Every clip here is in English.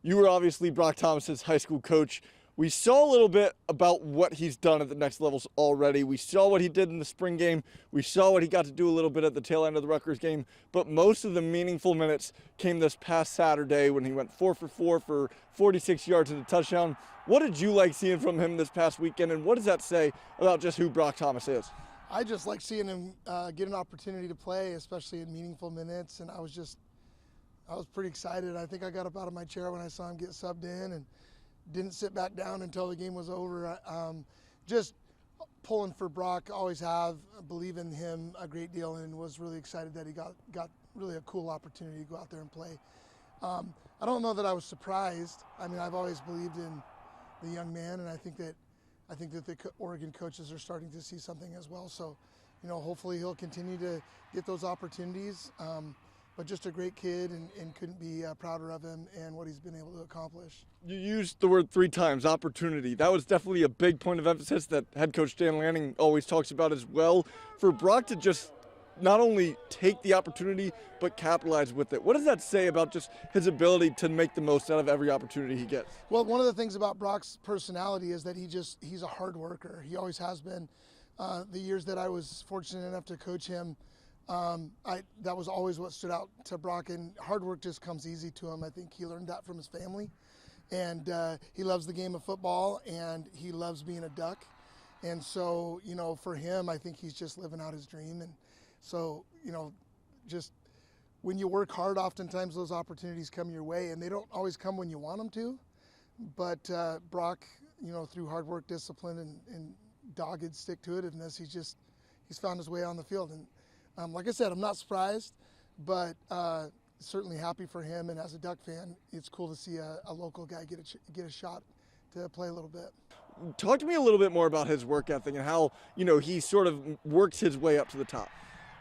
You were obviously Brock Thomas's high school coach. We saw a little bit about what he's done at the next levels already. We saw what he did in the spring game. We saw what he got to do a little bit at the tail end of the Rutgers game. But most of the meaningful minutes came this past Saturday when he went 4 for 4 for 46 yards and a touchdown. What did you like seeing from him this past weekend, and what does that say about just who Brock Thomas is? I just like seeing him get an opportunity to play, especially in meaningful minutes, and I was pretty excited. I think I got up out of my chair when I saw him get subbed in and didn't sit back down until the game was over. Just pulling for Brock, always have, believe in him a great deal, and was really excited that he got really a cool opportunity to go out there and play. I don't know that I was surprised. I mean, I've always believed in the young man, and I think that the Oregon coaches are starting to see something as well. So, hopefully he'll continue to get those opportunities. But just a great kid, and couldn't be prouder of him and what he's been able to accomplish. You used the word 3 times, opportunity. That was definitely a big point of emphasis that head coach Dan Lanning always talks about as well. For Brock to just not only take the opportunity, but capitalize with it. What does that say about just his ability to make the most out of every opportunity he gets? Well, one of the things about Brock's personality is that he's a hard worker. He always has been. The years that I was fortunate enough to coach him, that was always what stood out to Brock, and hard work just comes easy to him. I think he learned that from his family, and he loves the game of football, and he loves being a Duck. And so, for him, I think he's just living out his dream. And so, just when you work hard, oftentimes those opportunities come your way, and they don't always come when you want them to. But Brock, through hard work, discipline, and dogged stick-to-itiveness, he's found his way on the field. And like I said, I'm not surprised, but certainly happy for him. And as a Duck fan, it's cool to see a local guy get a shot to play a little bit. Talk to me a little bit more about his work ethic and how, he sort of works his way up to the top.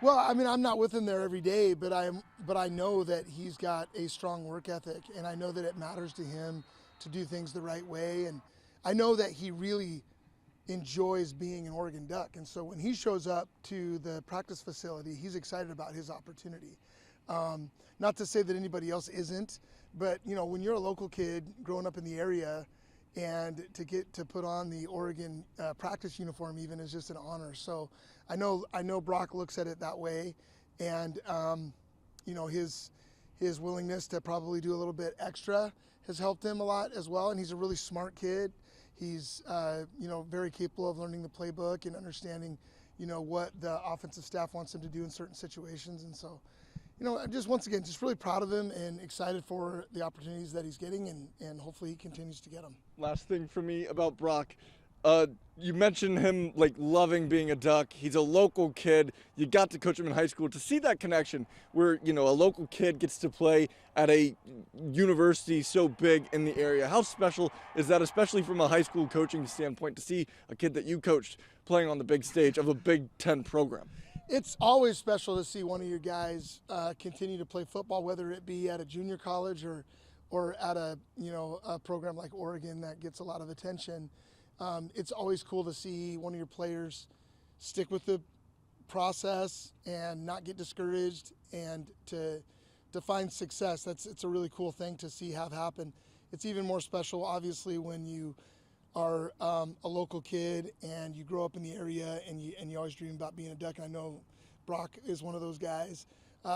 Well, I mean, I'm not with him there every day, but I know that he's got a strong work ethic, and I know that it matters to him to do things the right way. And I know that he really enjoys being an Oregon Duck, and so when he shows up to the practice facility, he's excited about his opportunity. Not to say that anybody else isn't, but when you're a local kid growing up in the area, and to get to put on the Oregon practice uniform even is just an honor. So I know Brock looks at it that way, and his willingness to probably do a little bit extra has helped him a lot as well. And he's a really smart kid. He's very capable of learning the playbook and understanding what the offensive staff wants him to do in certain situations. And so just once again, just really proud of him and excited for the opportunities that he's getting, and hopefully he continues to get them. Last thing for me about Brock, you mentioned him loving being a Duck. He's a local kid. You got to coach him in high school. To see that connection where, a local kid gets to play at a university so big in the area, how special is that, especially from a high school coaching standpoint, to see a kid that you coached playing on the big stage of a Big Ten program? It's always special to see one of your guys continue to play football, whether it be at a junior college or at a program like Oregon that gets a lot of attention. It's always cool to see one of your players stick with the process and not get discouraged, and to find success. It's a really cool thing to see have happen. It's even more special, obviously, when you are a local kid and you grow up in the area and you always dream about being a Duck. And I know Brock is one of those guys.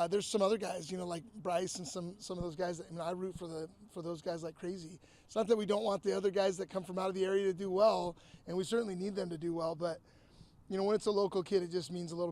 There's some other guys, like Bryce and some of those guys. I root for those guys like crazy. It's not that we don't want the other guys that come from out of the area to do well, and we certainly need them to do well. But when it's a local kid, it just means a little